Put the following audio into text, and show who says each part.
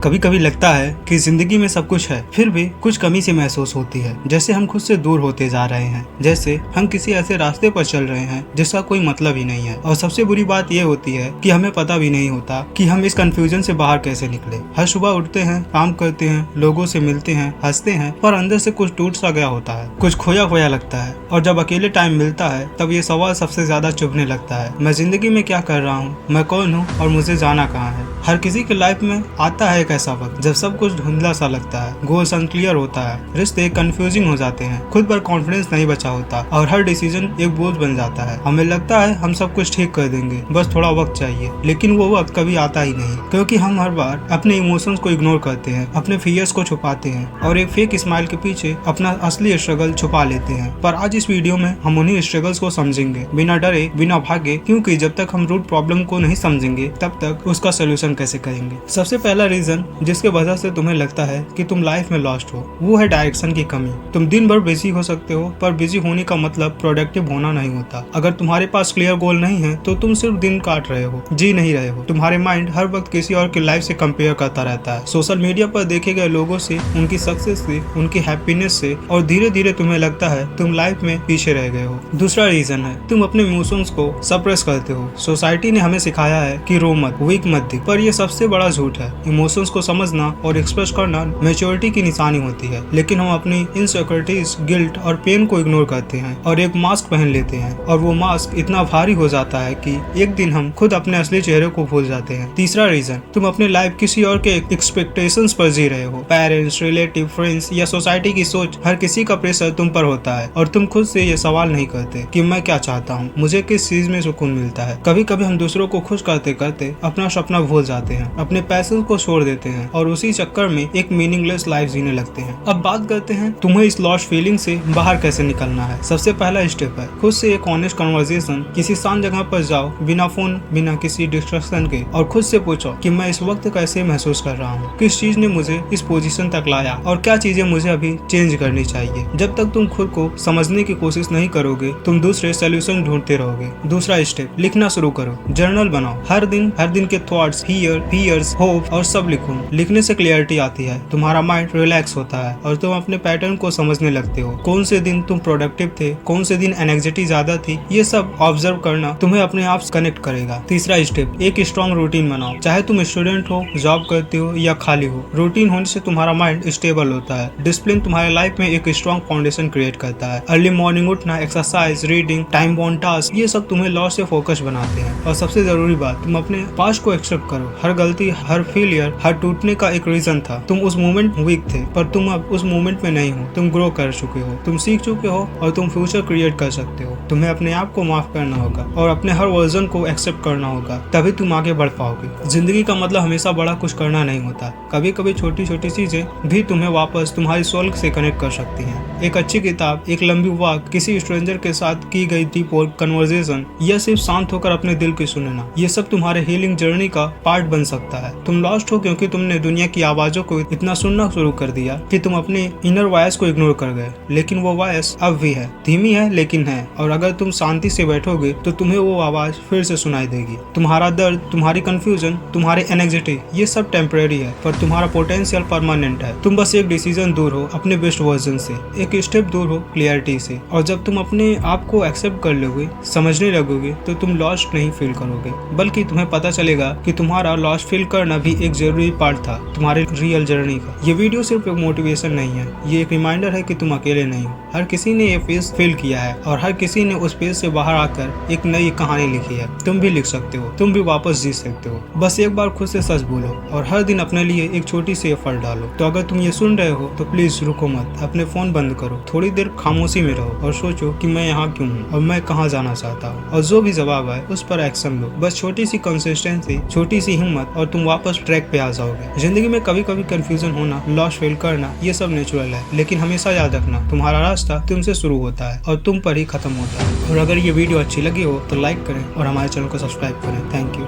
Speaker 1: कभी कभी लगता है कि जिंदगी में सब कुछ है, फिर भी कुछ कमी सी महसूस होती है। जैसे हम खुद से दूर होते जा रहे हैं, जैसे हम किसी ऐसे रास्ते पर चल रहे हैं जिसका कोई मतलब ही नहीं है। और सबसे बुरी बात यह होती है कि हमें पता भी नहीं होता कि हम इस कंफ्यूजन से बाहर कैसे निकले। हर सुबह उठते हैं, काम करते हैं, लोगों से मिलते हैं, हंसते हैं, पर अंदर से कुछ टूट सा गया होता है, कुछ खोया खोया लगता है। और जब अकेले टाइम मिलता है तब ये सवाल सबसे ज्यादा चुभने लगता है, मैं जिंदगी में क्या कर रहा हूँ, मैं कौन हूँ और मुझे जाना कहाँ है। हर किसी के लाइफ में आता है एक ऐसा वक्त जब सब कुछ धुंधला सा लगता है, गोल्स अनक्लियर होता है, रिश्ते कंफ्यूजिंग हो जाते हैं, खुद पर कॉन्फिडेंस नहीं बचा होता और हर डिसीजन एक बोझ बन जाता है। हमें लगता है हम सब कुछ ठीक कर देंगे, बस थोड़ा वक्त चाहिए, लेकिन वो वक्त कभी आता ही नहीं, क्योंकि हम हर बार अपने इमोशंस को इग्नोर करते हैं, अपने फियर्स को छुपाते हैं और एक फेक स्माइल के पीछे अपना असली स्ट्रगल छुपा लेते हैं। पर आज इस वीडियो में हम उन्हीं स्ट्रगल्स को समझेंगे, बिना डरे, बिना भागे, क्योंकि जब तक हम रूट प्रॉब्लम को नहीं समझेंगे तब तक उसका सोल्यूशन कैसे करेंगे। सबसे पहला रीजन जिसके वजह से तुम्हें लगता है कि तुम लाइफ में लॉस्ट हो, वो है डायरेक्शन की कमी। तुम दिन भर बिजी हो सकते हो, पर बिजी होने का मतलब प्रोडक्टिव होना नहीं होता। अगर तुम्हारे पास क्लियर गोल नहीं है तो तुम सिर्फ दिन काट रहे हो, जी नहीं रहे हो। तुम्हारे माइंड हर वक्त किसी और की लाइफ से कंपेयर करता रहता है, सोशल मीडिया पर देखे गए लोगों से, उनकी सक्सेस से, उनकी हैप्पीनेस से, और धीरे धीरे तुम्हें लगता है तुम लाइफ में पीछे रह गए हो। दूसरा रीजन है तुम अपने इमोशंस को सप्रेस करते हो। सोसाइटी ने हमें सिखाया है कि रो मत, वीक मत दिख, पर यह सबसे बड़ा झूठ है। इमोशंस को समझना और एक्सप्रेस करना मैच्योरिटी की निशानी होती है, लेकिन हम अपनी इनसिक्योरिटीज, गिल्ट और पेन को इग्नोर करते हैं और एक मास्क पहन लेते हैं, और वो मास्क इतना भारी हो जाता है कि एक दिन हम खुद अपने असली चेहरे को भूल जाते हैं। तीसरा रीजन, तुम अपनी लाइफ किसी और के एक्सपेक्टेशंस पर जी रहे हो। पेरेंट्स, रिलेटिव, फ्रेंड्स या सोसाइटी की सोच, हर किसी का प्रेशर तुम पर होता है और तुम खुद से ये सवाल नहीं करते कि मैं क्या चाहता हूँ, मुझे किस चीज में सुकून मिलता है। कभी कभी हम दूसरों को खुश करते करते अपना सपना भूल जाते हैं, अपने पैशन को छोड़ देते हैं और उसी चक्कर में एक मीनिंगलेस लाइफ जीने लगते हैं। अब बात करते हैं तुम्हें इस लॉस्ट फीलिंग से बाहर कैसे निकलना है। सबसे पहला स्टेप है खुद से एक ऑनेस्ट कन्वर्सेशन। किसी शांत जगह पर जाओ, बिना फोन, बिना किसी डिस्ट्रैक्शन के, और खुद से पूछो कि मैं इस वक्त कैसे महसूस कर रहा हूँ, किस चीज ने मुझे इस पोजीशन तक लाया और क्या चीजें मुझे अभी चेंज करनी चाहिए। जब तक तुम खुद को समझने की कोशिश नहीं करोगे, तुम दूसरे सोल्यूशन ढूंढते रहोगे। दूसरा स्टेप, लिखना शुरू करो, जर्नल बनाओ। हर दिन के थॉट्स, फियर्स, होप और सब लिखो। लिखने से क्लियरिटी आती है, तुम्हारा माइंड रिलैक्स होता है और तुम अपने पैटर्न को समझने लगते हो। कौन से दिन तुम प्रोडक्टिव थे, कौन से दिन एंग्जाइटी ज्यादा थी, ये सब ऑब्जर्व करना तुम्हें अपने आप कनेक्ट करेगा। तीसरा स्टेप, एक स्ट्रॉन्ग रूटीन बनाओ। चाहे तुम स्टूडेंट हो, जॉब करते हो या खाली हो, रूटीन होने से तुम्हारा माइंड स्टेबल होता है। डिसिप्लिन तुम्हारे लाइफ में एक स्ट्रॉन्ग फाउंडेशन क्रिएट करता है। अर्ली मॉर्निंग उठना, exercise, reading, time bound task, ये सब तुम्हें लॉस से फोकस बनाते हैं। और सबसे जरूरी बात, तुम अपने पास्ट को एक्सेप्ट करो। हर गलती, हर फेलियर, हर टूटने का एक रीजन था। तुम उस मोमेंट वीक थे, पर तुम अब उस मोमेंट में नहीं हो। तुम ग्रो कर चुके हो, तुम सीख चुके हो और तुम फ्यूचर क्रिएट कर सकते हो। तुम्हें अपने आप को माफ करना होगा और अपने हर वर्जन को एक्सेप्ट करना होगा, तभी तुम आगे बढ़ पाओगे। जिंदगी का मतलब हमेशा बड़ा कुछ करना नहीं होता, कभी कभी छोटी छोटी चीजें भी तुम्हें वापस तुम्हारी सोल से कनेक्ट कर सकती हैं। एक अच्छी किताब, एक लंबी वॉक, किसी स्ट्रेंजर के साथ की गई डीप कन्वर्सेशन, या सिर्फ शांत होकर अपने दिल की सुनना, ये सब तुम्हारे हीलिंग जर्नी का पार्ट बन सकता है। तुम लॉस्ट हो क्योंकि तुमने दुनिया की आवाजों को इतना सुनना शुरू कर दिया कि तुम अपने इनर वॉइस को इग्नोर कर गए। लेकिन वो वॉइस अब भी है, धीमी है लेकिन है, और अगर तुम शांति से बैठोगे तो तुम्हें वो आवाज फिर से सुनाई देगी। तुम्हारा दर्द, तुम्हारी कंफ्यूजन, तुम्हारी एंग्जाइटी, ये सब टेम्परेरी है, पर तुम्हारा पोटेंशियल परमानेंट है। तुम बस एक डिसीजन दूर हो अपने बेस्ट वर्जन से, एक स्टेप दूर हो क्लियरिटी से, और जब तुम अपने आप को एक्सेप्ट कर लोगे, समझने लगोगे, तो तुम लॉस्ट नहीं फील करोगे, बल्कि तुम्हें पता चलेगा कि तुम्हारा लॉस्ट फील करना भी एक जरूरी पार्ट था तुम्हारे रियल जर्नी का। ये वीडियो सिर्फ एक मोटिवेशन नहीं है, ये एक रिमाइंडर है कि तुम अकेले नहीं हो। हर किसी ने ये फेज फील किया है और हर किसी ने उस फेज से बाहर आकर एक नई कहानी लिखी है। तुम भी लिख सकते हो, तुम भी वापस जी सकते हो। बस एक बार खुद से सच बोलो और हर दिन अपने लिए एक छोटी सी एफर्ट डालो। तो अगर तुम ये सुन रहे हो तो प्लीज रुको मत, अपने फोन बंद करो, थोड़ी देर खामोशी में रहो और सोचो कि मैं यहाँ क्यों हूँ और मैं कहाँ जाना चाहता हूँ, और जो भी जवाब आए उस पर एक्शन लो। बस छोटी सी कंसिस्टेंसी, छोटी सी हिम्मत, और तुम वापस ट्रैक पे आ जाओगे। जिंदगी में कभी कभी कंफ्यूजन होना, लॉस फील करना, ये सब नेचुरल है, लेकिन हमेशा याद रखना तुम्हारा रास्ता तुमसे शुरू होता है और तुम पर ही खत्म होता है। और अगर ये वीडियो अच्छी लगी हो तो लाइक करें और हमारे चैनल को सब्सक्राइब करें। Thank you.